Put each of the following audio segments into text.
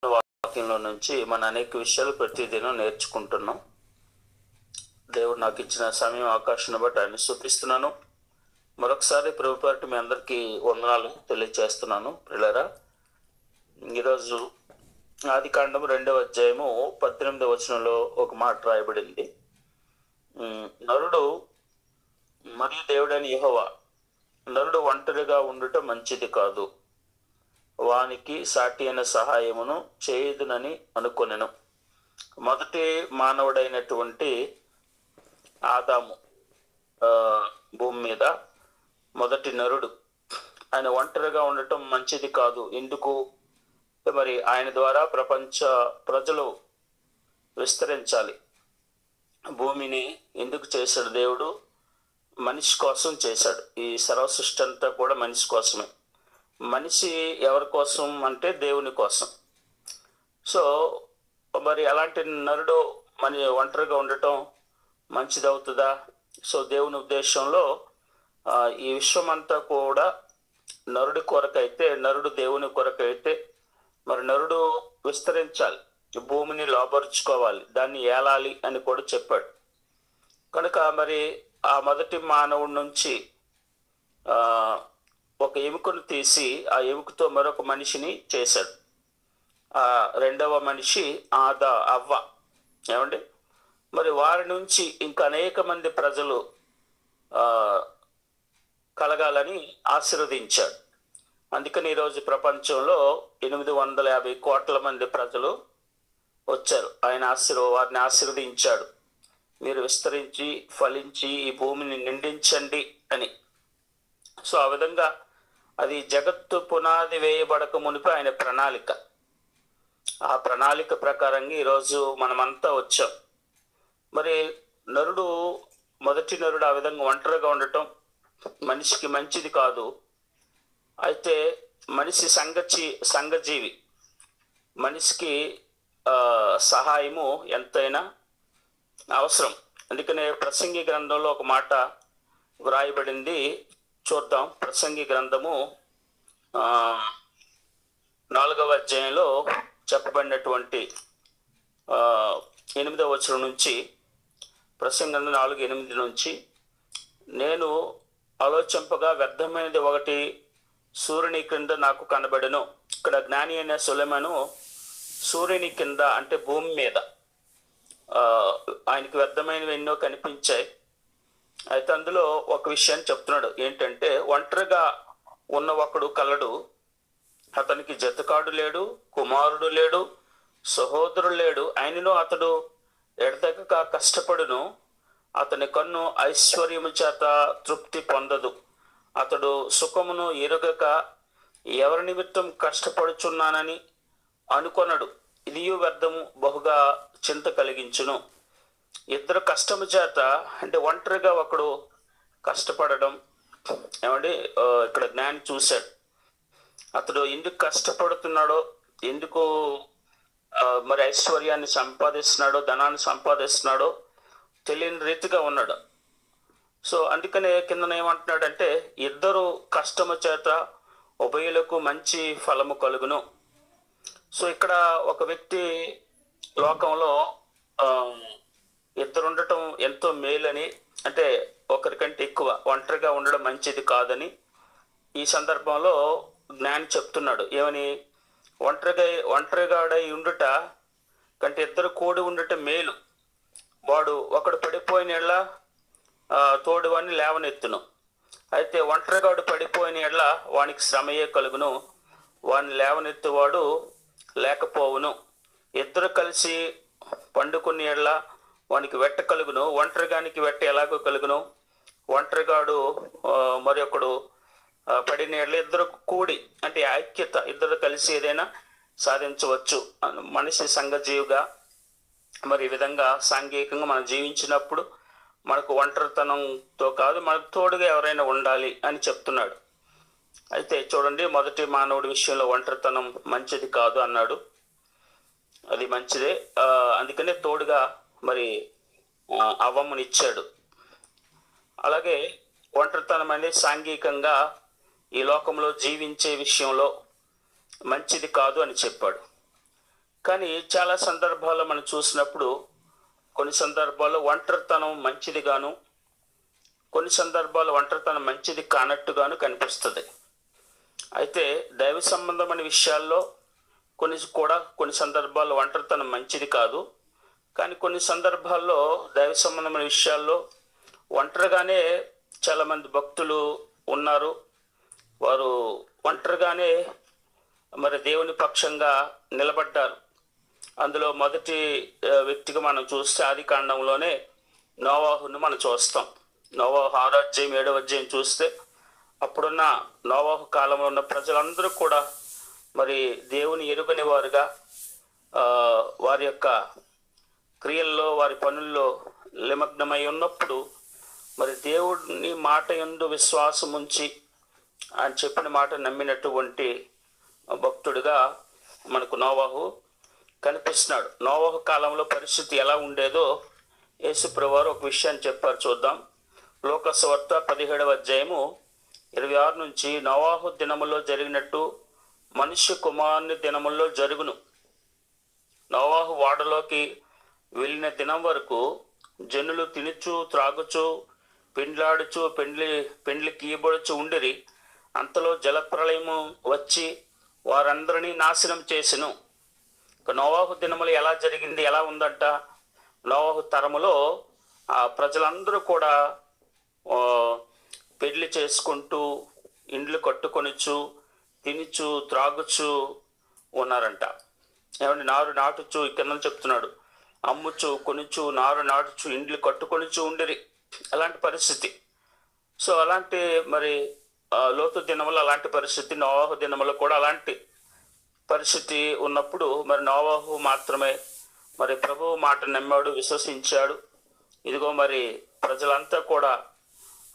వాక్యంలో నుంచి మన అనేక విషయాలు ప్రతిదినం నేర్చుకుంటున్నాం. దేవుడు నాకు ఇచ్చిన సమయం అవకాశాన్ని బట్టి ఆయన స్తుతిస్తున్నాను. మరొకసారి ప్రభుపాటి మీ అందరికీ వందనాలు తెలియజేస్తున్నాను. ప్రియులారా, ఈరోజు ఆదికాండం 2వ అధ్యాయము 18వ వచనంలో ఒక మాట రాయబడింది. నరుడు మరియు దేవుడైన యెహోవా, నరుడు ఒంటరిగా ఉండుట మంచిది కాదు, వానికి సాటి అయిన సహాయమును చేయుదునని అనుకొనెను. మొదటి మానవుడైనటువంటి ఆదాము, భూమి మీద మొదటి నరుడు, ఆయన ఒంటరిగా ఉండటం మంచిది కాదు. ఎందుకు? మరి ఆయన ద్వారా ప్రపంచ ప్రజలు విస్తరించాలి. భూమిని ఎందుకు చేశాడు దేవుడు? మనిషి కోసం చేశాడు. ఈ సర్వ సృష్టి అంతా కూడా మనిషి కోసమే. మనిషి ఎవరి కోసం అంటే దేవుని కోసం. సో మరి అలాంటి నరుడు మన ఒంటరిగా ఉండటం మంచిదవుతుందా? సో దేవుని ఉద్దేశంలో ఈ విశ్వం అంతా కూడా నరుడి కొరకైతే, నరుడు దేవుని కొరకైతే, మరి నరుడు విస్తరించాలి, భూమిని లోపరుచుకోవాలి, దాన్ని ఏలాలి అని కూడా చెప్పాడు. కనుక మరి ఆ మొదటి మానవుడి నుంచి ఒక ఎముకను తీసి ఆ ఎముకతో మరొక మనిషిని చేశాడు. ఆ రెండవ మనిషి అవ్వ. ఏమండి? మరి వారి నుంచి ఇంకా అనేక మంది ప్రజలు కలగాలని ఆశీర్వదించాడు. అందుకని ఈరోజు ప్రపంచంలో 850 కోట్ల మంది ప్రజలు వచ్చారు. ఆయన వారిని ఆశీర్వదించాడు. మీరు విస్తరించి ఫలించి ఈ భూమిని నిండించండి అని. సో ఆ విధంగా అది జగత్తు పునాది వేయబడక మునిపి ఆయన ప్రణాళిక. ఆ ప్రణాళిక ప్రకారంగా ఈరోజు మనమంతా వచ్చాం. మరి మొదటి నరుడు ఆ విధంగా ఒంటరిగా ఉండటం మనిషికి మంచిది కాదు. అయితే మనిషి సంఘజీవి. మనిషికి సహాయము ఎంతైనా అవసరం. అందుకనే ప్రసంగి గ్రంథంలో ఒక మాట వ్రాయబడింది, చూద్దాం. ప్రసంగి గ్రంథము 4వ అధ్యాయంలో చెప్పబడినటువంటి 8వ వచనం నుంచి, ప్రసంగి గ్రంథం 4:8 నుంచి, నేను ఆలోచింపగా వ్యర్థమైనది ఒకటి సూర్యుని క్రింద నాకు కనబడెను. ఇక్కడ జ్ఞాని అయిన సొలొమోను సూర్యుని కింద అంటే భూమి మీద ఆయనకి వ్యర్థమైనవి ఎన్నో కనిపించాయి. అయితే అందులో ఒక విషయాన్ని చెప్తున్నాడు. ఏంటంటే, ఒంటరిగా ఉన్న ఒకడు కలడు, అతనికి జతకాడు లేడు, కుమారుడు లేడు, సహోదరుడు లేడు. ఆయనను అతడు ఎడతెగక కష్టపడును. అతని కన్ను ఐశ్వర్యము చేత తృప్తి పొందదు. అతడు సుఖమును ఎరుగక ఎవరి నిమిత్తం కష్టపడుచున్నానని అనుకొనడు. ఇదియు వ్యర్థము, బహుగా చింత కలిగించును. ఇద్దరు కష్టము చేత, అంటే ఒంటరిగా ఒకడు కష్టపడడం. ఏమండి? ఇక్కడ జ్ఞాని చూశాడు. అతడు ఎందుకు కష్టపడుతున్నాడో, ఎందుకు మరి ఐశ్వర్యాన్ని సంపాదిస్తున్నాడో, ధనాన్ని సంపాదిస్తున్నాడో తెలియని రీతిగా ఉన్నాడు. సో అందుకనే కింద ఏమంటున్నాడంటే, ఇద్దరు కష్టము చేత ఉభయులకు మంచి ఫలము కలుగును. సో ఇక్కడ ఒక వ్యక్తి లోకంలో ఇద్దరు ఉండటం ఎంతో మేలని, అంటే ఒకరికంటే ఎక్కువ ఒంటరిగా ఉండడం మంచిది కాదని ఈ సందర్భంలో జ్ఞాని చెప్తున్నాడు. ఏమని? ఒంటరిగాడై ఉండుట కంటే ఇద్దరు కూడి ఉండుట మేలు. ఒకడు పడిపోయిన ఎడ్ల తోడువాడిని లేవనెత్తును. అయితే ఒంటరిగాడు పడిపోయిన ఎడ్ల వానికి శ్రమయే కలుగును, వాడిని లేవనెత్తువాడు లేకపోవును. ఇద్దరు కలిసి పండుకుని ఎడ్ల వానికి వెట్ట కలుగును, ఒంటరిగానికి వెట్ట ఎలాగో కలుగును. ఒంటరిగాడు మరి ఒకడు పడిన ఎడ్ల ఇద్దరు కూడి, అంటే ఐక్యత, ఇద్దరు కలిసి ఏదైనా సాధించవచ్చు. మనిషి సంఘజీవిగా మరి ఈ విధంగా సాంఘికంగా మనం జీవించినప్పుడు మనకు ఒంటరితనంతో కాదు, మనకు తోడుగా ఎవరైనా ఉండాలి అని చెప్తున్నాడు. అయితే చూడండి, మొదటి మానవుడి విషయంలో ఒంటరితనం మంచిది కాదు అన్నాడు. అది మంచిదే. అందుకనే తోడుగా మరి అవ్వమ్మనిచ్చాడు. అలాగే ఒంటరితనం అనేది సాంఘికంగా ఈ లోకంలో జీవించే విషయంలో మంచిది కాదు అని చెప్పాడు. కానీ చాలా సందర్భాల్లో మనం చూసినప్పుడు కొన్ని సందర్భాల్లో ఒంటరితనం మంచిదిగాను, కొన్ని సందర్భాల్లో ఒంటరితనం మంచిది కానట్టుగాను కనిపిస్తుంది. అయితే దైవ సంబంధమైన విషయాల్లో కొన్ని సందర్భాల్లో ఒంటరితనం మంచిది కాదు. కానీ కొన్ని సందర్భాల్లో దైవ సంబంధమైన విషయాల్లో ఒంటరిగానే చాలామంది భక్తులు ఉన్నారు. వారు ఒంటరిగానే మరి దేవుని పక్షంగా నిలబడ్డారు. అందులో మొదటి వ్యక్తిగా మనం చూస్తే ఆది కాండంలోనే నోవాహును మనం చూస్తాం. నోవాహు 6వ అధ్యాయం 7వ అధ్యాయం చూస్తే అప్పుడున్న నోవాహు కాలంలో ఉన్న ప్రజలందరూ కూడా మరి దేవుని ఎరుగని వారుగా వారి యొక్క క్రియల్లో వారి పనుల్లో నిమగ్నమై ఉన్నప్పుడు మరి దేవుడిని మాట యందు విశ్వాసం ఉంచి ఆయన చెప్పిన మాట నమ్మినటువంటి భక్తుడిగా మనకు నోవాహు కనిపిస్తున్నాడు. నోవాహు కాలంలో పరిస్థితి ఎలా ఉండేదో యేసుప్రభువు వారు ఒక విషయాన్ని చెప్పారు, చూద్దాం. లోకాసు వార్త 17వ అధ్యాయము 26 నుంచి, నోవాహు దినములో జరిగినట్టు మనుష్య కుమారుని దినముల్లో జరుగును. నోవాహు వాడలోకి వెళ్ళిన దినం వరకు జనులు తినుచు త్రాగుచు పెండ్లాడుచు పెండ్లికి ఇయ్యబడుచు ఉండిరి. అంతలో జలప్రళయము వచ్చి వారందరినీ నాశనం చేసెను. నోవాహు దినములు ఎలా జరిగింది, ఎలా ఉందంట? నోవాహు తరములో ఆ ప్రజలందరూ కూడా పెళ్లి చేసుకుంటూ ఇండ్లు కట్టుకొనిచ్చు తినుచు త్రాగుచు ఉన్నారంట. ఏమంటే నారు నాటుచు, కింద చెప్తున్నాడు, అమ్ముచు కొనుచు నారు నాటుచు ఇండ్లు కట్టుకొనిచు ఉండిరి. అలాంటి పరిస్థితి. సో అలాంటి మరి లోతు దినములు అలాంటి పరిస్థితి, నోవాహు దినములు కూడా అలాంటి పరిస్థితి ఉన్నప్పుడు మరి నోవాహు మాత్రమే మరి ప్రభువు మాట నమ్మాడు, విశ్వసించాడు. ఇదిగో మరి ప్రజలంతా కూడా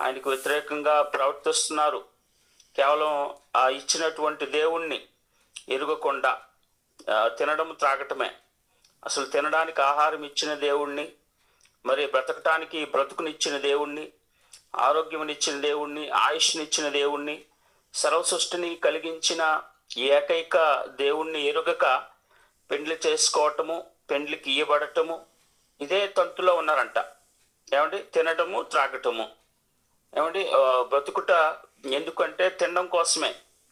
ఆయనకు వ్యతిరేకంగా ప్రవర్తిస్తున్నారు. కేవలం ఆ ఇచ్చినటువంటి దేవుణ్ణి ఎరుగకుండా తినడం త్రాగటమే. అసలు తినడానికి ఆహారం ఇచ్చిన దేవుణ్ణి, మరి బ్రతకటానికి బ్రతుకునిచ్చిన దేవుణ్ణి, ఆరోగ్యమునిచ్చిన దేవుణ్ణి, ఆయుష్నిచ్చిన దేవుణ్ణి, సర్వసృష్టిని కలిగించిన ఏకైక దేవుణ్ణి ఎరుగక పెండ్లి చేసుకోవటము, పెండ్లికి ఇయ్యబడటము, ఇదే తంతులో ఉన్నారంట. ఏమండి? తినటము త్రాగటము. ఏమండి? బ్రతుకుట ఎందుకంటే తినడం కోసమే,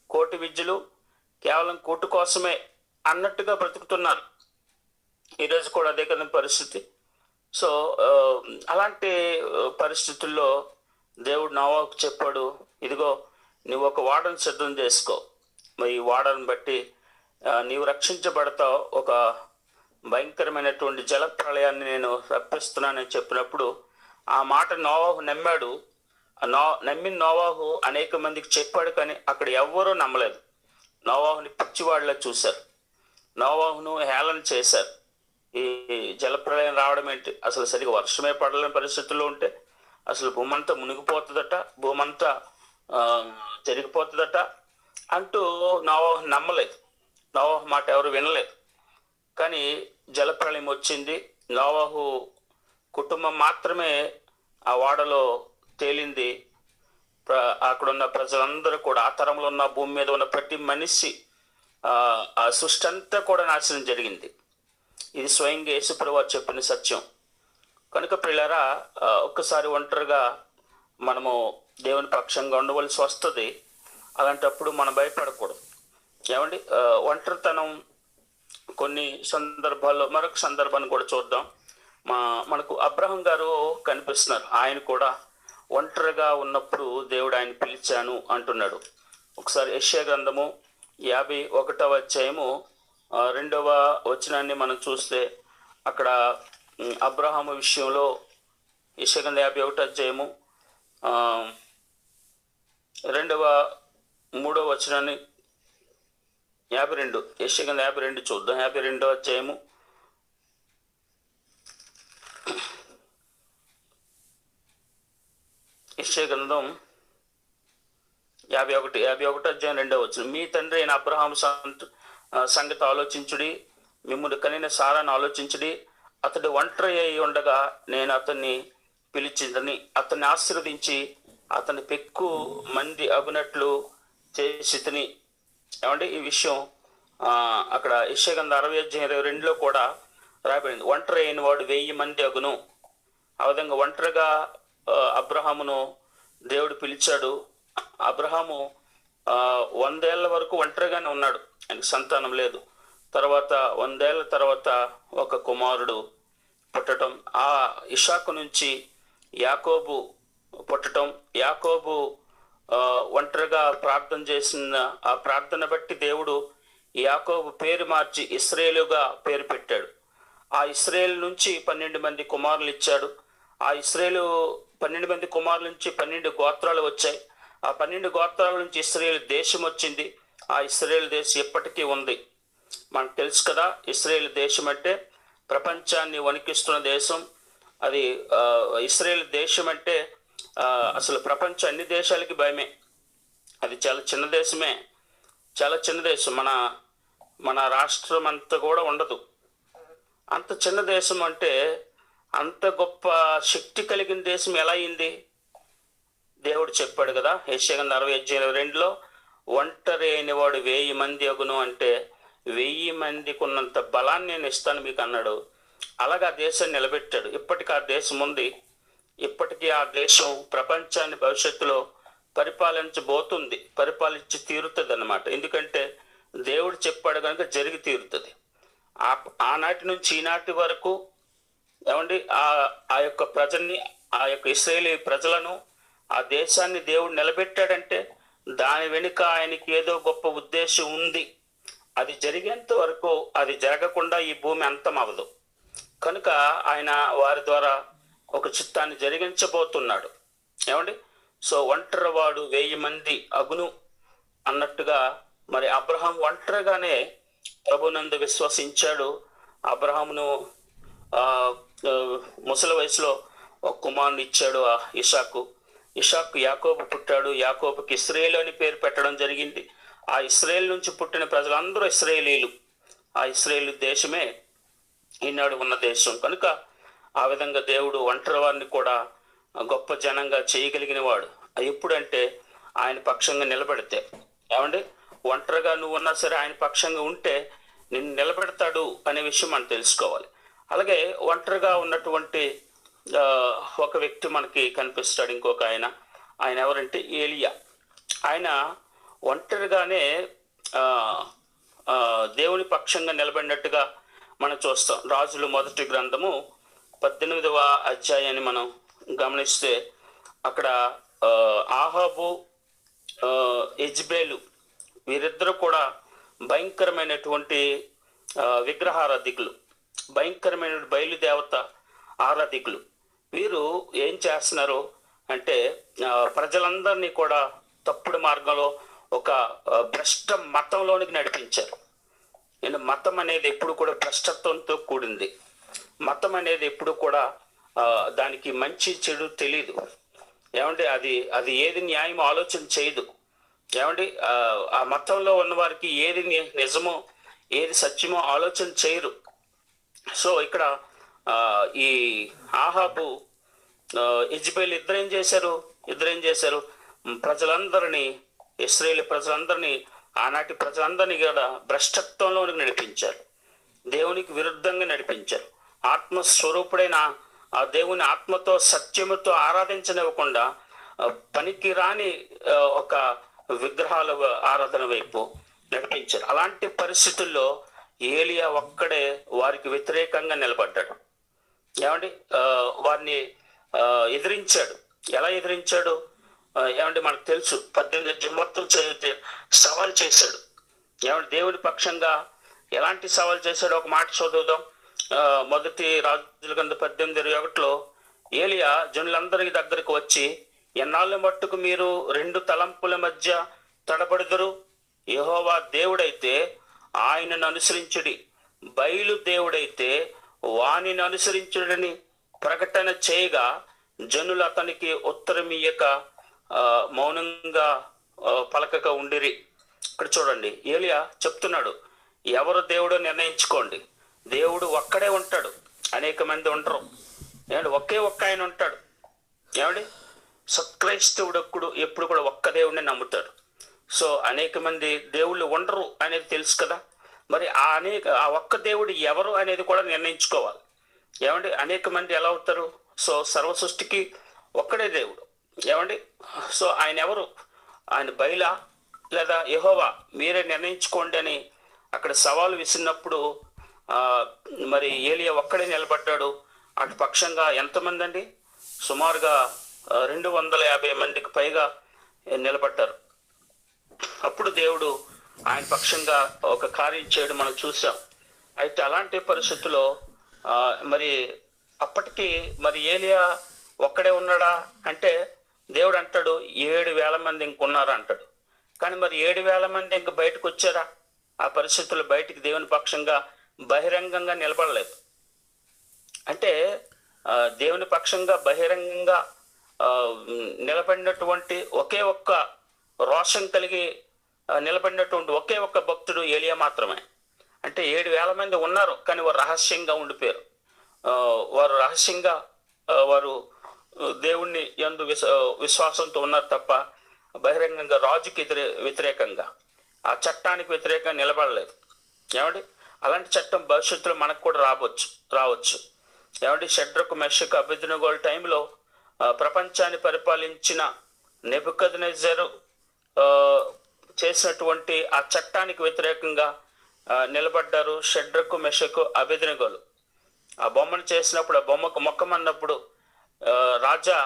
కోటి విద్యలు కేవలం కూటు కోసమే అన్నట్టుగా బ్రతుకుతున్నారు. ఈరోజు కూడా అదే కదా పరిస్థితి. సో అలాంటి పరిస్థితుల్లో దేవుడు నోవాహుకు చెప్పాడు, ఇదిగో నువ్వు ఒక వాడను సిద్ధం చేసుకో, మరి ఈ వాడను బట్టి నీవు రక్షించబడతావు, ఒక భయంకరమైనటువంటి జల ప్రళయాన్ని నేను రప్పిస్తున్నానని చెప్పినప్పుడు ఆ మాట నోవాహు నమ్మాడు. నమ్మిన నోవాహు అనేక మందికి చెప్పాడు, కానీ అక్కడ ఎవ్వరూ నమ్మలేదు. నోవాహుని పిచ్చివాడిలా చూశారు, నోవాహును హేళన చేశారు. ఈ జలప్రళయం రావడం ఏంటి, అసలు సరిగా వర్షమే పడలేని పరిస్థితుల్లో ఉంటే అసలు భూమంతా మునిగిపోతుందట, భూమంతా జరిగిపోతుందట అంటూ నోవాహు నమ్మలేదు. నోవాహు మాట ఎవరు వినలేదు. కానీ జలప్రళయం వచ్చింది. నోవాహు కుటుంబం మాత్రమే ఆ వాడలో తేలింది. అక్కడున్న ప్రజలందరూ కూడా, ఆ తరంలో ఉన్న భూమి మీద ఉన్న ప్రతి మనిషి, ఆ సృష్టి అంతా కూడా నాశనం జరిగింది. ఇది స్వయంగా యేసుప్రభువు వారు చెప్పిన సత్యం. కనుక ప్రియులారా, ఒక్కసారి ఒంటరిగా మనము దేవుని పక్షంగా ఉండవలసి వస్తుంది. అలాంటప్పుడు మనం భయపడకూడదు. ఏమండి? ఒంటరితనం కొన్ని సందర్భాల్లో, మరొక సందర్భాన్ని కూడా చూద్దాం. మనకు అబ్రహం గారు కనిపిస్తున్నారు. ఆయన కూడా ఒంటరిగా ఉన్నప్పుడు దేవుడు ఆయన పిలిచాను అంటున్నాడు. ఒకసారి యెషయా గ్రంథము 51వ అధ్యాయము 2వ వచనాన్ని మనం చూస్తే అక్కడ అబ్రహాము విషయంలో యెషయా గ్రంథం 51వ అధ్యాయము 3వ వచనాన్ని 52, యెషయా గ్రంథం 52 చూద్దాం. 52వ అధ్యాయము యెషయా గ్రంథం 51 అధ్యాయం 2వ వచనం, మీ తండ్రి అయిన అబ్రహాము సంగతి ఆలోచించుడి, మిమ్మును కనిన సారాను ఆలోచించుడి. అతడు ఒంటరి అయి ఉండగా నేను అతన్ని పిలిచిందని, అతన్ని ఆశీర్వదించి అతని పెక్కు మంది అగునట్లు చేసి తిని. ఏమంటే ఈ విషయం అక్కడ యెషయా 60:22 కూడా రాయబడింది, ఒంటరి అయిన వాడు 1000 మంది అగును. ఆ విధంగా ఒంటరిగా అబ్రహామును దేవుడు పిలిచాడు. అబ్రహాము 100 ఏళ్ల వరకు ఒంటరిగానే ఉన్నాడు, ఆయనకు సంతానం లేదు. తర్వాత 100 ఏళ్ల తర్వాత ఒక కుమారుడు పుట్టడం, ఆ ఇషాకు నుంచి యాకోబు పుట్టడం. యాకోబు ఒంటరిగా ప్రార్థన చేసిన ఆ ప్రార్థన బట్టి దేవుడు యాకోబు పేరు మార్చి ఇశ్రాయేలుగా పేరు పెట్టాడు. ఆ ఇశ్రాయేలు నుంచి 12 మంది కుమారులు ఇచ్చాడు. ఆ ఇశ్రాయేలు 12 మంది కుమారుల నుంచి 12 గోత్రాలు వచ్చాయి. ఆ 12 గోత్రాల నుంచి ఇశ్రాయేలు దేశం వచ్చింది. ఆ ఇశ్రాయేలు దేశం ఎప్పటికీ ఉంది. మనకు తెలుసు కదా, ఇశ్రాయేల్ దేశం అంటే ప్రపంచాన్ని వణికిస్తున్న దేశం. అది ఇశ్రాయేల్ దేశం అంటే అసలు ప్రపంచ అన్ని దేశాలకి భయమే. అది చాలా చిన్న దేశమే, చాలా చిన్న దేశం. మన రాష్ట్రం అంతా కూడా ఉండదు. అంత చిన్న దేశం అంటే అంత గొప్ప శక్తి కలిగిన దేశం ఎలా అయింది? దేవుడు చెప్పాడు కదా యెషయా 60:22, ఒంటరి అయిన వాడు 1000 మంది అగును అంటే 1000 మందికి ఉన్నంత బలాన్ని నేను ఇస్తాను మీకు అన్నాడు. అలాగా ఆ దేశాన్ని నిలబెట్టాడు. ఇప్పటికీ ఆ దేశం ఉంది. ఇప్పటికీ ఆ దేశం ప్రపంచాన్ని భవిష్యత్తులో పరిపాలించి తీరుతుంది అన్నమాట. ఎందుకంటే దేవుడు చెప్పాడు కనుక జరిగి తీరుతుంది. ఆనాటి నుంచి ఈనాటి వరకు ఏమండి ఆ యొక్క ప్రజల్ని, ఆ యొక్క ఇశ్రాయేలీ ప్రజలను, ఆ దేశాన్ని దేవుడు నిలబెట్టాడంటే దాని వెనుక ఆయనకి ఏదో గొప్ప ఉద్దేశం ఉంది. అది జరిగేంత వరకు, అది జరగకుండా ఈ భూమి అంతం అవ్వదు. కనుక ఆయన వారి ద్వారా ఒక చిత్తాన్ని జరిగించబోతున్నాడు. ఏమండి? సో ఒంటరి వాడు 1000 మంది అగును అన్నట్టుగా మరి అబ్రహాం ఒంటరిగానే ప్రభునందు విశ్వసించాడు. అబ్రహామును ముసలి వయసులో ఒక కుమారుని ఇచ్చాడు, ఇషాకు యాకోబు పుట్టాడు. యాకోబుకి ఇశ్రాయేలు అని పేరు పెట్టడం జరిగింది. ఆ ఇశ్రాయేల్ నుంచి పుట్టిన ప్రజలందరూ ఇశ్రాయేలీలు. ఆ ఇశ్రాయేలు దేశమే ఈనాడు ఉన్న దేశం. కనుక ఆ విధంగా దేవుడు ఒంటరి వారిని కూడా గొప్ప జనంగా చేయగలిగిన వాడు. ఎప్పుడంటే ఆయన పక్షంగా నిలబెడితే. ఏమండి? ఒంటరిగా నువ్వు ఉన్నా సరే ఆయన పక్షంగా ఉంటే నిన్ను నిలబెడతాడు అనే విషయం మనం తెలుసుకోవాలి. అలాగే ఒంటరిగా ఉన్నటువంటి ఒక వ్యక్తి మనకి కనిపిస్తాడు, ఇంకొక ఆయన ఎవరంటే ఏలియా. ఆయన ఒంటరిగానే దేవుని పక్షంగా నిలబడినట్టుగా మనం చూస్తాం. రాజులు మొదటి గ్రంథము 18వ అధ్యాయాన్ని మనం గమనిస్తే అక్కడ ఆహాబు, యెజ్బేలు వీరిద్దరూ కూడా భయంకరమైనటువంటి విగ్రహారాధికులు, భయంకరమైన బయలుదేవత ఆరాధికులు. వీరు ఏం చేస్తున్నారు అంటే ప్రజలందరినీ కూడా తప్పుడు మార్గంలో ఒక భ్రష్ట మతంలోనికి నడిపించారు. నేను మతం అనేది ఎప్పుడు కూడా భ్రష్టత్వంతో కూడింది. మతం అనేది ఎప్పుడు కూడా దానికి మంచి చెడు తెలీదు. ఏమంటే అది ఏది న్యాయం ఆలోచన చేయదు. ఏమంటే ఆ మతంలో ఉన్న వారికి ఏది నిజమో ఏది సత్యమో ఆలోచన చేయరు. సో ఇక్కడ ఈ ఆహాబు, యెజ్బేలు ఇద్దరేం చేశారు? ప్రజలందరినీ, ఇశ్రాయేలు ప్రజలందరినీ, ఆనాటి ప్రజలందరినీ కూడా భ్రష్టత్వంలోనికి నడిపించారు. దేవునికి విరుద్ధంగా నడిపించారు. ఆత్మస్వరూపుడైన ఆ దేవుని ఆత్మతో సత్యముతో ఆరాధించనివ్వకుండా పనికి రాని ఒక విగ్రహాల ఆరాధన వైపు నడిపించారు. అలాంటి పరిస్థితుల్లో ఏలియా ఒక్కడే వారికి వ్యతిరేకంగా నిలబడ్డాడు. ఏమండి? వారిని ఎదిరించాడు. ఎలా ఎదిరించాడు? ఏమంటే మనకు తెలుసు, 18 మొత్తం సవాల్ చేశాడు. ఏమంటే దేవుని పక్షంగా ఎలాంటి సవాల్ చేశాడో ఒక మాట చదువుదాం. మొదటి రాజుల గ్రంథం 18:21 ఏలియా జనులందరి దగ్గరకు వచ్చి, ఎన్నాళ్ళ మట్టుకు మీరు 2 తలంపుల మధ్య తడబడుదురు? యెహోవా దేవుడైతే ఆయనను అనుసరించుడి, బయలు దేవుడైతే వానిని అనుసరించుడని ప్రకటన చేయగా జనులు అతనికి ఉత్తరమియ్యక మౌనంగా పలకక ఉండిరి. ఇక్కడ చూడండి, ఏలియా చెప్తున్నాడు, ఎవరు దేవుడో నిర్ణయించుకోండి. దేవుడు ఒక్కడే ఉంటాడు, అనేక మంది ఉండరు. ఏమంటే ఒకే ఒక్క ఆయన ఉంటాడు. ఏమండి? సత్క్రైస్తవుడు ఎప్పుడు కూడా ఒక్క దేవుడిని నమ్ముతాడు. సో అనేక మంది దేవుళ్ళు ఉండరు అనేది తెలుసు కదా. మరి ఆ ఒక్క దేవుడు ఎవరు అనేది కూడా నిర్ణయించుకోవాలి. ఏమండి, అనేక మంది ఎలా అవుతారు? సో సర్వ సృష్టికి ఒక్కడే దేవుడు. ఏమండి, సో ఆయన ఎవరు? ఆయన బయలా లేదా యెహోవా? మీరే నిర్ణయించుకోండి అని అక్కడ సవాలు విసిరినప్పుడు మరి ఏలియా ఒక్కడే నిలబడ్డాడు. అటు పక్షంగా ఎంతమంది అండి? సుమారుగా 250 మందికి పైగా నిలబడ్డారు. అప్పుడు దేవుడు ఆయన పక్షంగా ఒక కార్యం చేయడం మనం చూసాం. అయితే అలాంటి పరిస్థితుల్లో మరి అప్పటికి మరి ఏలియా ఒక్కడే ఉన్నాడా అంటే దేవుడు అంటాడు 7,000 మంది ఇంకున్నారా అంటాడు. కానీ మరి 7,000 మంది ఇంక బయటకు వచ్చారా? ఆ పరిస్థితుల్లో బయటికి దేవుని పక్షంగా బహిరంగంగా నిలబడలేదు. అంటే దేవుని పక్షంగా బహిరంగంగా నిలబడినటువంటి ఒకే ఒక్క రోషం కలిగి నిలబడినటువంటి ఒకే ఒక్క భక్తుడు ఏలియా మాత్రమే. అంటే 7,000 మంది ఉన్నారు, కానీ వారు రహస్యంగా ఉండిపోయారు. వారు రహస్యంగా వారు దేవుణ్ణి యందు విశ్వాసంతో ఉన్నారు తప్ప బహిరంగంగా రాజుకి వ్యతిరేకంగా, ఆ చట్టానికి వ్యతిరేకంగా నిలబడలేదు. ఏమండి, అలాంటి చట్టం భవిష్యత్తులో మనకు కూడా రావచ్చు. ఏమంటే షడ్రకు మెషకు అబేద్నెగోల టైంలో ప్రపంచాన్ని పరిపాలించిన నెబుకద్నెజరు చేసినటువంటి ఆ చట్టానికి వ్యతిరేకంగా నిలబడ్డారు షడ్రకు మెషకు అబేద్నెగోలు. ఆ బొమ్మను చేసినప్పుడు, ఆ బొమ్మకు మొక్కమన్నప్పుడు రాజా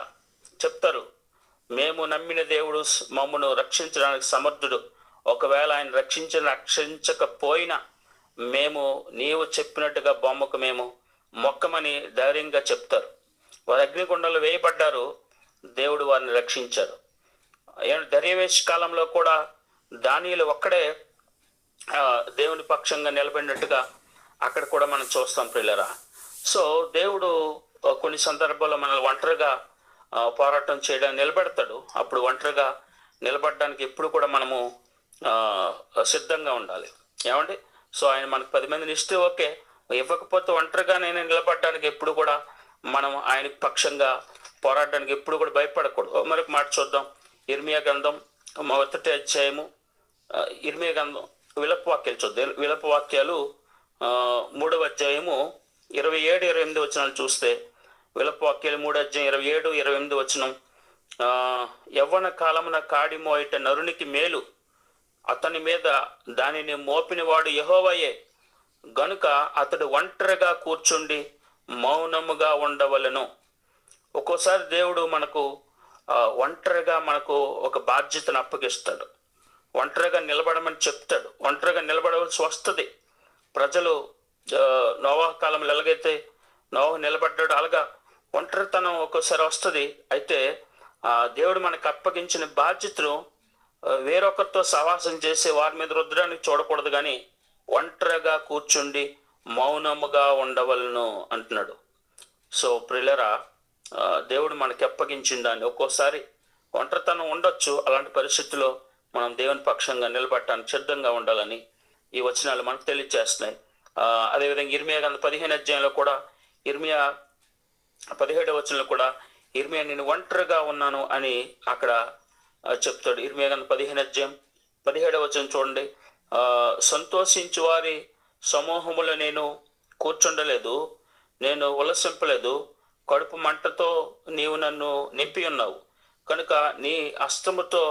చెప్తారు, మేము నమ్మిన దేవుడు మమ్మను రక్షించడానికి సమర్థుడు. ఒకవేళ ఆయన రక్షించకపోయినా మేము నీవు చెప్పినట్టుగా బొమ్మకు మేము మొక్కమని ధైర్యంగా చెప్తారు. వారు అగ్నిగుండంలో వేయబడ్డారు, దేవుడు వారిని రక్షించారు. దర్యావేష్ కాలంలో కూడా దానియేలు ఒక్కడే దేవుని పక్షంగా నిలబడినట్టుగా అక్కడ కూడా మనం చూస్తాం ప్రియులారా. సో దేవుడు కొన్ని సందర్భాల్లో మనల్ని ఒంటరిగా పోరాటం చేయడానికి నిలబెడతాడు. అప్పుడు ఒంటరిగా నిలబడడానికి ఎప్పుడు కూడా మనము సిద్ధంగా ఉండాలి. ఏమండి, సో ఆయన మనకు 10 మందిని ఇస్తే ఓకే, ఇవ్వకపోతే ఒంటరిగా నేను నిలబడడానికి ఎప్పుడు కూడా మనం ఆయన పక్షంగా పోరాడడానికి ఎప్పుడు కూడా భయపడకూడదు. మరొక మాట చూద్దాం. ఇర్మియా గ్రంథం 1వ అధ్యాయము, ఇర్మియా గ్రంథం విలపు వాక్యాలు చూద్దాం. విలపు వాక్యాలు 3వ అధ్యాయము 27-28 వచనాలు చూస్తే, విలపు వాక్యాలు 3వ అధ్యాయం 27-28 వచనం, యవ్వన కాలమున కాడి మోయట నరునికి మేలు, అతని మీద దానిని మోపినవాడు యెహోవాయే, గనుక అతడు ఒంటరిగా కూర్చుండి మౌనముగా ఉండవలెను. ఒక్కోసారి దేవుడు మనకు ఒంటరిగా మనకు ఒక బాధ్యతను అప్పగిస్తాడు. ఒంటరిగా నిలబడమని చెప్తాడు. ఒంటరిగా నిలబడవలసి వస్తుంది. ప్రజలు నోవాహు కాలంలో ఎలాగైతే నోవాహు నిలబడ్డాడు, అలాగా ఒంటరితనం ఒక్కోసారి వస్తుంది. అయితే దేవుడు మనకు అప్పగించిన బాధ్యతను వేరొకరితో సహవాసం చేసే వారి మీద రుద్దడానికి చూడకూడదు, కానీ ఒంటరిగా కూర్చుండి మౌనముగా ఉండవలను అంటున్నాడు. సో ప్రియులరా, దేవుడు మనకి అప్పగించిన దాన్ని ఒక్కోసారి ఒంటరితనం ఉండొచ్చు. అలాంటి పరిస్థితుల్లో మనం దేవుని పక్షంగా నిలబడటానికి సిద్ధంగా ఉండాలని ఈ వచనాలు మనకు తెలియజేస్తున్నాయి. అదేవిధంగా ఇర్మియా గ్రంథం 15వ అధ్యాయంలో కూడా, ఇర్మియా 17వ వచనంలో కూడా ఇర్మియా నేను ఒంటరిగా ఉన్నాను అని అక్కడ చెప్తాడు. ఇర్మియా గ్రంథం 15వ అధ్యాయం 17వ వచనం చూడండి. సంతోషించు వారి సమూహములో నేను కూర్చుండలేదు, నేను ఉల్లసింపలేదు. కడుపు మంటతో నీవు నన్ను నింపి ఉన్నావు కనుక నీ హస్తముతో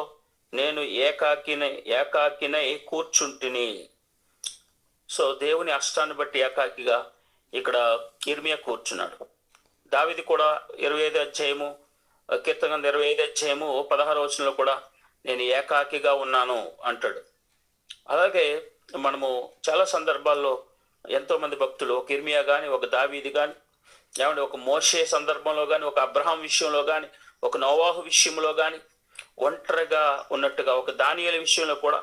నేను ఏకాకినై కూర్చుంటిని. సో దేవుని హస్తాన్ని బట్టి ఏకాకిగా ఇక్కడ ఇర్మియా కూర్చున్నాడు. దావీదు కూడా 25వ అధ్యాయము, కీర్తన 25వ అధ్యాయము 16వ వచనంలో కూడా నేను ఏకాకిగా ఉన్నాను అంటాడు. అలాగే మనము చాలా సందర్భాల్లో ఎంతో మంది భక్తులు, ఒక ఇర్మియా కానీ, ఒక దావీదు కానీ, ఏమంటే ఒక మోషే సందర్భంలో కానీ, ఒక అబ్రహాం విషయంలో కానీ, ఒక నోవాహు విషయంలో కానీ ఒంటరిగా ఉన్నట్టుగా, ఒక దానియేలు విషయంలో కూడా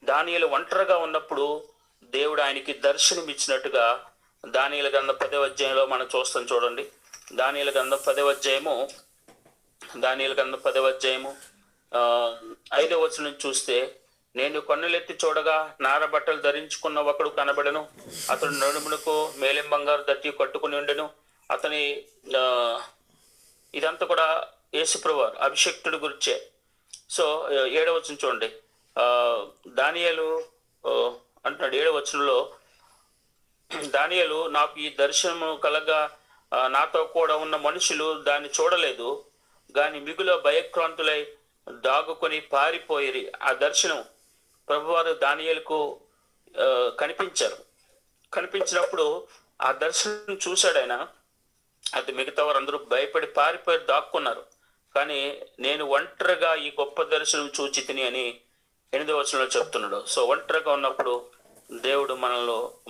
దానియేలు ఒంటరిగా ఉన్నప్పుడు దేవుడు ఆయనకి దర్శనం ఇచ్చినట్టుగా దానియేలు గ్రంథం 10వ అధ్యాయంలో మనం చూస్తాం. చూడండి, దానియేలు గ్రంథం 10వ అధ్యాయము 5వ వచనం చూస్తే, నేను కన్నులెత్తి చూడగా నార బట్టలు ధరించుకున్న ఒకడు కనబడను, అతడు నడుమునకు మేలిం బంగారు దట్టి కట్టుకుని ఉండెను. అతని ఇదంతా కూడా యేసుప్రభువారు అభిషక్తుడి గురించే. సో 7వ వచనం చూడండి, దానియేలు అంటున్నాడు 7వ వచనంలో, దానియేలు నాకు ఈ దర్శనము కలగా నాతో కూడా ఉన్న మనుషులు దాన్ని చూడలేదు, గాని మిగుల భయక్రాంతులై దాగుకొని పారిపోయిరి. ఆ దర్శనం ప్రభువారు దానియేలుకు కనిపించారు. కనిపించినప్పుడు ఆ దర్శనం చూశాడు ఆయన. అది మిగతా వారందరూ భయపడి పారిపోయి దాక్కున్నారు. కానీ నేను ఒంటరిగా ఈ గొప్ప దర్శనం చూచి తిని అని 8వ వచనంలో చెప్తున్నాడు. సో ఒంటరిగా ఉన్నప్పుడు దేవుడు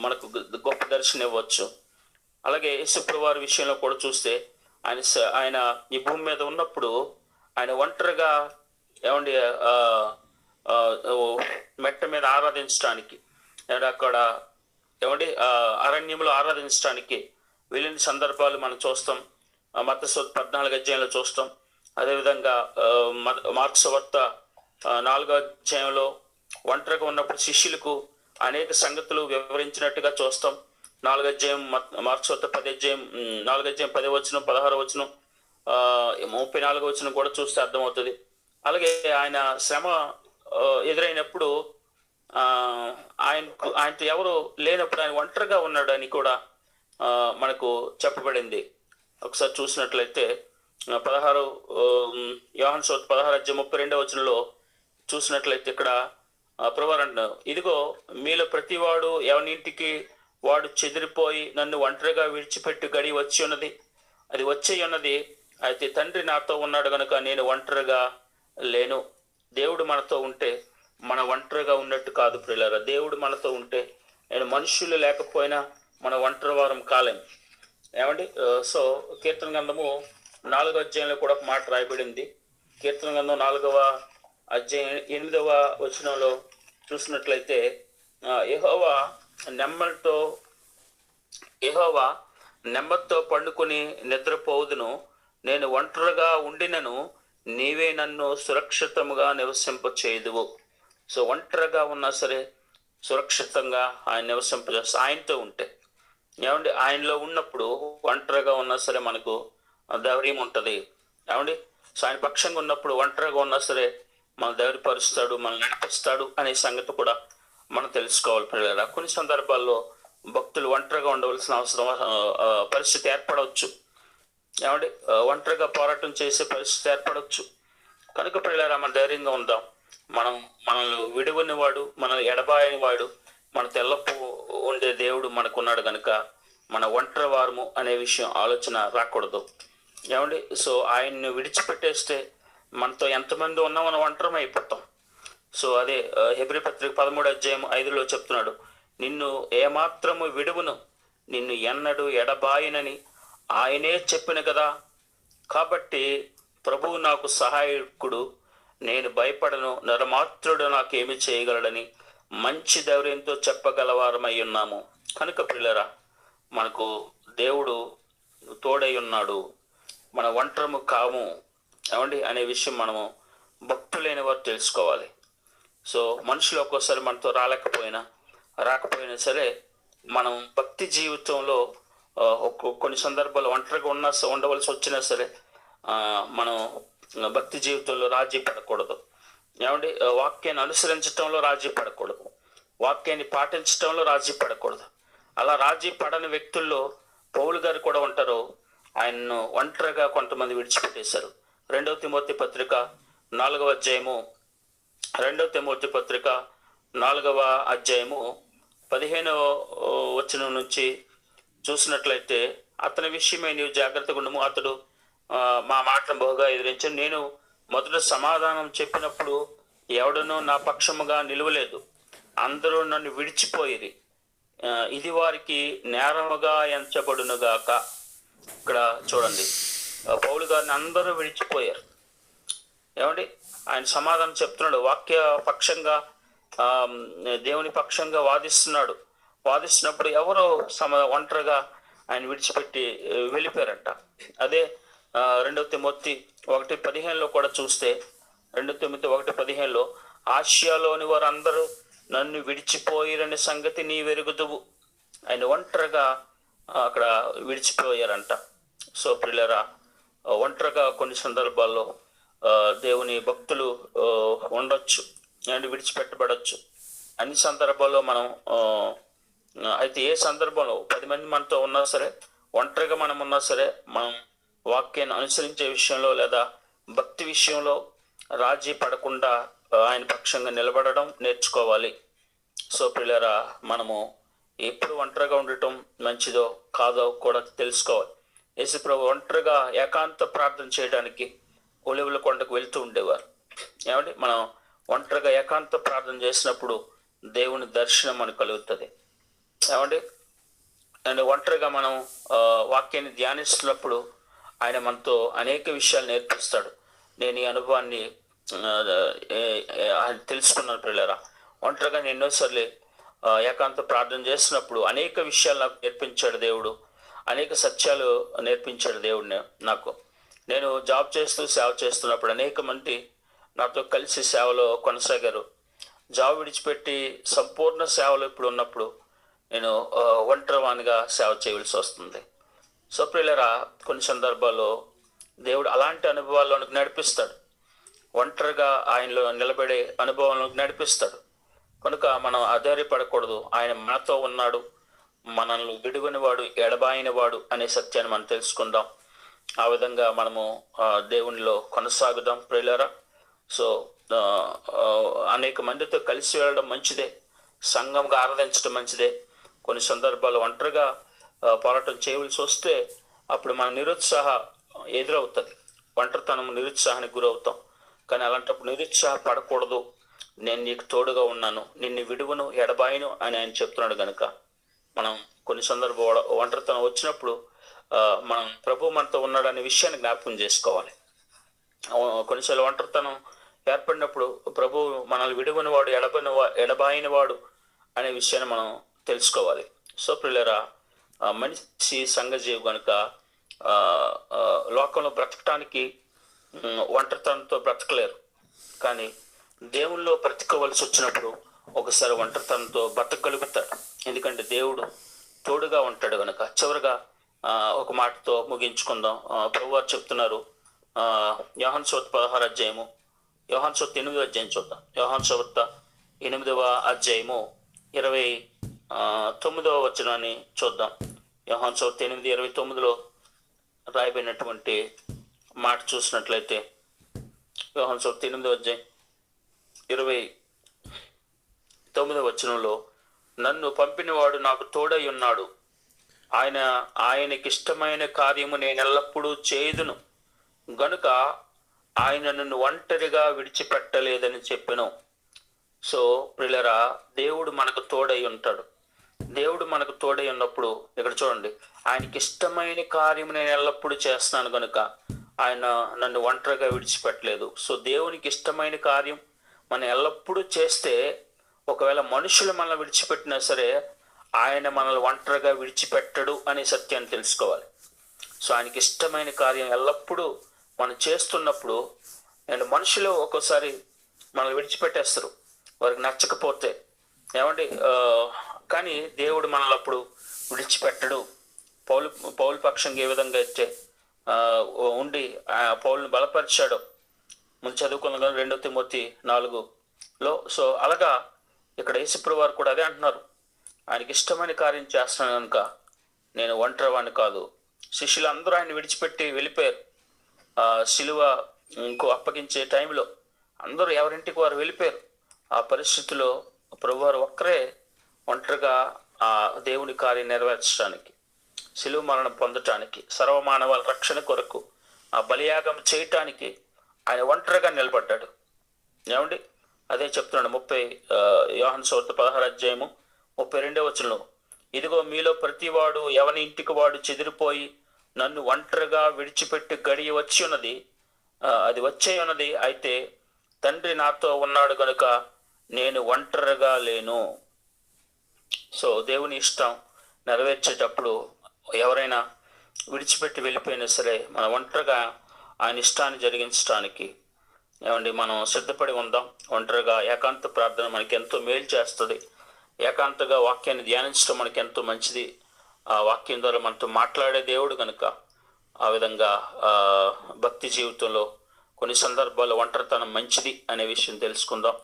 మనకు గొప్ప దర్శనం ఇవ్వచ్చు. అలాగే యేసుప్రభువారి విషయంలో కూడా చూస్తే ఆయన ఈ భూమి మీద ఉన్నప్పుడు ఆయన ఒంటరిగా ఏమండి మెట్ట మీద ఆరాధించడానికి, అక్కడ ఏమండి అరణ్యంలో ఆరాధించడానికి వెళ్ళిన సందర్భాలు మనం చూస్తాం. మత్తయి 14వ అధ్యాయంలో చూస్తాం. అదేవిధంగా మార్కు సువార్త 4వ అధ్యాయంలో ఒంటరిగా ఉన్నప్పుడు శిష్యులకు అనేక సంగతులు వివరించినట్టుగా చూస్తాం. 4వ అధ్యాయం మార్కు సువార్త 4వ అధ్యాయం 10వ వచనం 16వ వచనం 34వ వచనం కూడా చూస్తే అర్థమవుతుంది. అలాగే ఆయన శ్రమ ఎదురైనప్పుడు ఆయనతో ఎవరు లేనప్పుడు ఆయన ఒంటరిగా ఉన్నాడు అని కూడా మనకు చెప్పబడింది. ఒకసారి చూసినట్లయితే 16 యోహాను సువార్త 16వ అధ్యాయం 32వ వచనంలో చూసినట్లయితే ఇక్కడ ప్రభువారు అంటున్నారు, ఇదిగో మీలో ప్రతివాడు ఎవరింటికి వాడు చెదిరిపోయి నన్ను ఒంటరిగా విడిచిపెట్టి గడి వచ్చి ఉన్నది, అది వచ్చి ఉన్నది. అయితే తండ్రి నాతో ఉన్నాడు కనుక నేను ఒంటరిగా లేను. దేవుడు మనతో ఉంటే మన ఒంటరిగా ఉన్నట్టు కాదు ప్రియులారా. దేవుడు మనతో ఉంటే నేను మనుషులు లేకపోయినా మన ఒంటరి వారం కాలేం. ఏమండి? సో కీర్తన గ్రంథము 4వ అధ్యాయంలో కూడా ఒక మాట రాయబడింది. కీర్తన గ్రంథం 4వ అధ్యాయం 8వ వచనంలో చూసినట్లయితే, యెహోవా నెమ్మదితో పండుకొని నిద్రపోదును, నేను ఒంటరిగా ఉండినను నీవే నన్ను సురక్షితముగా నివసింపచేయుదువు. సో ఒంటరిగా ఉన్నా సరే సురక్షితంగా ఆయన నివసింపజేస్తా. ఆయనతో ఉంటే ఏమండి, ఆయనలో ఉన్నప్పుడు ఒంటరిగా ఉన్నా సరే మనకు ధైర్యం ఉంటుంది. ఏమండి? సో ఆయన పక్షంగా ఉన్నప్పుడు ఒంటరిగా ఉన్నా సరే మన ధైర్యపరుస్తాడు, మనల్ని నడిపిస్తాడు అనే సంగతి కూడా మనం తెలుసుకోవాలి పిల్లరా. కొన్ని సందర్భాల్లో భక్తులు ఒంటరిగా ఉండవలసిన పరిస్థితి ఏర్పడవచ్చు. ఏమండి? ఒంటరిగా పోరాటం చేసే పరిస్థితి ఏర్పడవచ్చు. కనుక పిల్లరా మన ధైర్యంగా ఉందాం. మనల్ని విడువని వాడు, మనల్ని ఎడబాయని వాడు, మన తెల్లపు ఉండే దేవుడు మనకున్నాడు కనుక మన ఒంటరి వారము అనే విషయం ఆలోచన రాకూడదు. ఏమండి? సో ఆయన్ని విడిచిపెట్టేస్తే మనతో ఎంతమంది ఉన్నా మనం ఒంటరం అయిపోతాం. సో అదే హెబ్రీ పత్రిక 13వ అధ్యాయం 5లో చెప్తున్నాడు, నిన్ను ఏమాత్రము విడువును, నిన్ను ఎన్నడూ ఎడబాయనని ఆయనే చెప్పిన కదా. కాబట్టి ప్రభువు నాకు సహాయకుడు, నేను భయపడను, నరమాత్రుడు నాకేమి చేయగలడని మంచి ధైర్యంతో చెప్పగలవారమై ఉన్నాము. కనుక పిల్లరా మనకు దేవుడు తోడై ఉన్నాడు, మన ఒంటరము కాము. ఏమండి అనే విషయం మనము భక్తులైన వారు తెలుసుకోవాలి. సో మనుషులు ఒక్కోసారి మనతో రాకపోయినా సరే మనం భక్తి జీవితంలో కొన్ని సందర్భాలు ఒంటరిగా ఉండవలసి వచ్చినా సరే మనం భక్తి జీవితంలో రాజీ పడకూడదు. ఏమండి? వాక్యాన్ని అనుసరించటంలో రాజీ పడకూడదు, వాక్యాన్ని పాటించటంలో రాజీ పడకూడదు. అలా రాజీ పడని వ్యక్తుల్లో పౌలు గారు కూడా ఉంటారు. ఆయన్ను ఒంటరిగా కొంతమంది విడిచిపెట్టేశారు. 2వ తిమోతి పత్రిక 4వ అధ్యాయము 15వ వచనం నుంచి చూసినట్లయితే, అతని విషయమై నీవు జాగ్రత్తగా ఉండము, అతడు మా మాటను బహుగా ఎదిరించాను. నేను మొదట సమాధానం చెప్పినప్పుడు ఎవడనూ నా పక్షముగా నిలువలేదు, అందరూ నన్ను విడిచిపోయిరి, ఇది వారికి నేరముగా ఎంచబడునుగాక. ఇక్కడ చూడండి, పౌలు గారిని అందరూ విడిచిపోయారు. ఏమండి? ఆయన సమాధానం చెప్తున్నాడు, వాక్య పక్షంగా దేవుని పక్షంగా వాదిస్తున్నప్పుడు ఎవరో ఒంటరిగా ఆయన విడిచిపెట్టి వెళ్ళిపోయారంట. అదే 2 తిమోతి 1:15 కూడా చూస్తే, 2 తిమోతి 1:15 ఆసియాలోని వారందరూ నన్ను విడిచిపోయిరని సంగతి నీ వెరుగుదువు. ఆయన ఒంటరిగా అక్కడ విడిచిపోయారంట. సో ప్రియులారా, ఒంటరిగా కొన్ని సందర్భాల్లో దేవుని భక్తులు ఉండొచ్చు అండ్ విడిచిపెట్టబడచ్చు. అన్ని సందర్భాల్లో మనం అయితే ఏ సందర్భంలో 10 మంది మనతో ఉన్నా సరే, ఒంటరిగా మనం ఉన్నా సరే, మనం వాక్యాన్ని అనుసరించే విషయంలో లేదా భక్తి విషయంలో రాజీ పడకుండా ఆయన పక్షంగా నిలబడడం నేర్చుకోవాలి. సో ప్రియులారా, మనము ఎప్పుడు ఒంటరిగా ఉండటం మంచిదో కాదో కూడా తెలుసుకోవాలి. యేసుప్రభు ఒంటరిగా ఏకాంత ప్రార్థన చేయడానికి ఒలివల కొండకు వెళ్తూ ఉండేవారు. ఏమంటే మనం ఒంటరిగా ఏకాంత ప్రార్థన చేసినప్పుడు దేవుని దర్శనం మనకు కలుగుతుంది. ఏమండి, అండ్ ఒంటరిగా మనం వాక్యాన్ని ధ్యానిస్తున్నప్పుడు ఆయన మనతో అనేక విషయాలు నేర్పిస్తాడు. నేను ఈ అనుభవాన్ని తెలుసుకున్నాను ప్రియులారా. ఒంటరిగా నేను ఎన్నోసార్లు ఏకాంత ప్రార్థన చేసినప్పుడు అనేక విషయాలు నాకు నేర్పించాడు దేవుడు, అనేక సత్యాలు నేర్పించాడు దేవుడు నాకు. నేను జాబ్ చేస్తూ సేవ చేస్తున్నప్పుడు అనేక మంది నాతో కలిసి సేవలో కొనసాగారు. జాబ్ విడిచిపెట్టి సంపూర్ణ సేవలో ఇప్పుడు ఉన్నప్పుడు నేను ఒంటరివానిగా సేవ చేయవలసి వస్తుంది. సో ప్రియులారా, కొన్ని సందర్భాల్లో దేవుడు అలాంటి అనుభవాల్లోనికి నడిపిస్తాడు. ఒంటరిగా ఆయనలో నిలబడే అనుభవంలోకి నడిపిస్తాడు. కనుక మనం ఆధారపడకూడదు. ఆయన మనతో ఉన్నాడు, మనల్ని విడువని వాడు, ఎడబాయిన వాడు అనే సత్యాన్ని మనం తెలుసుకుందాం. ఆ విధంగా మనము దేవునిలో కొనసాగుదాం ప్రియులారా. సో అనేక మందితో కలిసి వెళ్ళడం మంచిదే, సంఘంగా ఆరాధించడం మంచిదే. కొన్ని సందర్భాలు ఒంటరిగా పోరాటం చేయవలసి వస్తే అప్పుడు మన నిరుత్సాహ ఎదురవుతుంది. ఒంటరితనం నిరుత్సాహానికి గురవుతాం. కానీ అలాంటప్పుడు నిరుత్సాహపడకూడదు. నేను నీకు తోడుగా ఉన్నాను, నిన్ను విడువను, ఎడబాయను అని ఆయన చెప్తున్నాడు. కనుక మనం కొన్ని సందర్భాలు ఒంటరితనం వచ్చినప్పుడు మనం ప్రభు మనతో ఉన్నాడు అనే విషయాన్ని జ్ఞాపకం చేసుకోవాలి. కొన్నిసార్లు ఒంటరితనం ఏర్పడినప్పుడు ప్రభు మనల్ని విడువని వాడు, ఎడబాయిన వాడు అనే విషయాన్ని మనం తెలుసుకోవాలి. సో ప్రియులారా, మనిషి సంఘజీవి కనుక లోకంలో బ్రతకటానికి ఒంటరితనంతో బ్రతకలేరు. కానీ దేవుల్లో బ్రతకవలసి వచ్చినప్పుడు ఒకసారి ఒంటరితనంతో బ్రతకగలుగుతాడు. ఎందుకంటే దేవుడు తోడుగా ఉంటాడు కనుక. చివరిగా ఒక మాటతో ముగించుకుందాం. ప్రభువారు చెప్తున్నారు, యోహాను సువార్త 16వ అధ్యాయము, యోహాను సువార్త 8వ అధ్యాయం చూద్దాం. యోహాను సువార్త 8వ అధ్యాయము 29వ వచనాన్ని చూద్దాం. యోహాను సువార్త 8:29లో రాయబడినటువంటి మాట చూసినట్లయితే, యోహాను సువార్త 8వ అధ్యాయం 29వ వచనంలో, నన్ను పంపినవాడు నాకు తోడై ఉన్నాడు, ఆయనకి ఇష్టమైన కార్యము నేను ఎల్లప్పుడూ చేయుదును గనుక ఆయన నన్ను ఒంటరిగా విడిచిపెట్టలేదని చెప్పెను. సో ప్రియులారా, దేవుడు మనకు తోడై ఉంటాడు. దేవుడు మనకు తోడై ఉన్నప్పుడు ఇక్కడ చూడండి, ఆయనకి ఇష్టమైన కార్యము నేను ఎల్లప్పుడూ చేస్తున్నాను కనుక ఆయన నన్ను ఒంటరిగా విడిచిపెట్టలేదు. సో దేవునికి ఇష్టమైన కార్యం మనం ఎల్లప్పుడూ చేస్తే, ఒకవేళ మనుషులు మనల్ని విడిచిపెట్టినా సరే ఆయన మనల్ని ఒంటరిగా విడిచిపెట్టడు అనే సత్యాన్ని తెలుసుకోవాలి. సో ఆయనకి ఇష్టమైన కార్యం ఎల్లప్పుడూ మనం చేస్తున్నప్పుడు, అండ్ మనుషులు ఒక్కోసారి మనల్ని విడిచిపెట్టేస్తారు వారికి నచ్చకపోతే. ఏమండి, కానీ దేవుడు మనల్ని అప్పుడు విడిచిపెట్టడు. పౌలు పక్షంగా ఏ విధంగా అయితే ఉండి పౌలుని బలపరిచాడు ముందు చదువుకున్న 2 తిమోతి 4లో. సో అలాగా ఇక్కడ యేసుప్రభువు వారు కూడా అదే అంటున్నారు, ఆయనకి ఇష్టమైన కార్యం చేస్తున్నాను కనుక నేను ఒంటరివాణ్ణి కాదు. శిష్యులు అందరూ ఆయన విడిచిపెట్టి వెళ్ళిపోయారు. శిలువ ఇంకో అప్పగించే టైంలో అందరూ ఎవరింటికి వారు వెళ్ళిపోయారు. ఆ పరిస్థితిలో ప్రభువారు ఒక్కరే ఒంటరిగా ఆ దేవుని కార్యం నెరవేర్చడానికి, శిలువ మరణం పొందటానికి, సర్వమానవాల రక్షణ కొరకు ఆ బలియాగం చేయటానికి ఆయన ఒంటరిగా నిలబడ్డాడు. ఏమండి, అదే చెప్తున్నాడు యోహాను సువార్త 16వ అధ్యాయము 32వ వచనంలో, ఇదిగో మీలో ప్రతివాడు ఎవని ఇంటికి వాడు చెదిరిపోయి నన్ను ఒంటరిగా విడిచిపెట్టి గడియ వచ్చి ఉన్నది, అది వచ్చే ఉన్నది. అయితే తండ్రి నాతో ఉన్నాడు కనుక నేను ఒంటరిగా లేను. సో దేవుని ఇష్టం నెరవేర్చేటప్పుడు ఎవరైనా విడిచిపెట్టి వెళ్ళిపోయినా సరే మనం ఒంటరిగా ఆయన ఇష్టాన్ని జరిగించడానికి ఏమండి మనం సిద్ధపడి ఉందాం. ఒంటరిగా ఏకాంత ప్రార్థన మనకి ఎంతో మేలు చేస్తుంది. ఏకాంతగా వాక్యాన్ని ధ్యానించడం మనకి ఎంతో మంచిది. ఆ వాక్యం ద్వారా మనతో మాట్లాడే దేవుడు కనుక ఆ విధంగా భక్తి జీవితంలో కొన్ని సందర్భాల్లో ఒంటరితనం మంచిది అనే విషయం తెలుసుకుందాం.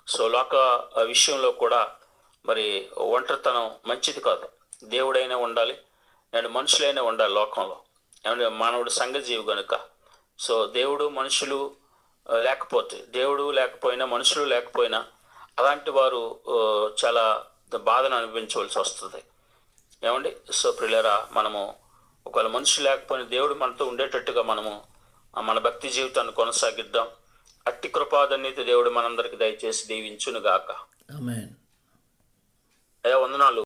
సో లోక విషయంలో కూడా మరి ఒంటరితనం మంచిది కాదు. దేవుడైనా ఉండాలి అండ్ మనుషులైనా ఉండాలి లోకంలో. ఏమంటే మానవుడు సంఘజీవి కనుక. సో దేవుడు మనుషులు లేకపోతే, దేవుడు లేకపోయినా మనుషులు లేకపోయినా అలాంటి వారు చాలా బాధను అనుభవించవలసి వస్తుంది. ఏమండి? సో ప్రియులారా, మనము ఒకవేళ మనుషులు లేకపోయినా దేవుడు మనతో ఉండేటట్టుగా మనము మన భక్తి జీవితాన్ని కొనసాగిద్దాం. అట్టి కృపాదన్నితి దేవుడు మనందరికి దయచేసి దీవించునుగాక. ఆమేన్. అయ్యా వందనాలు.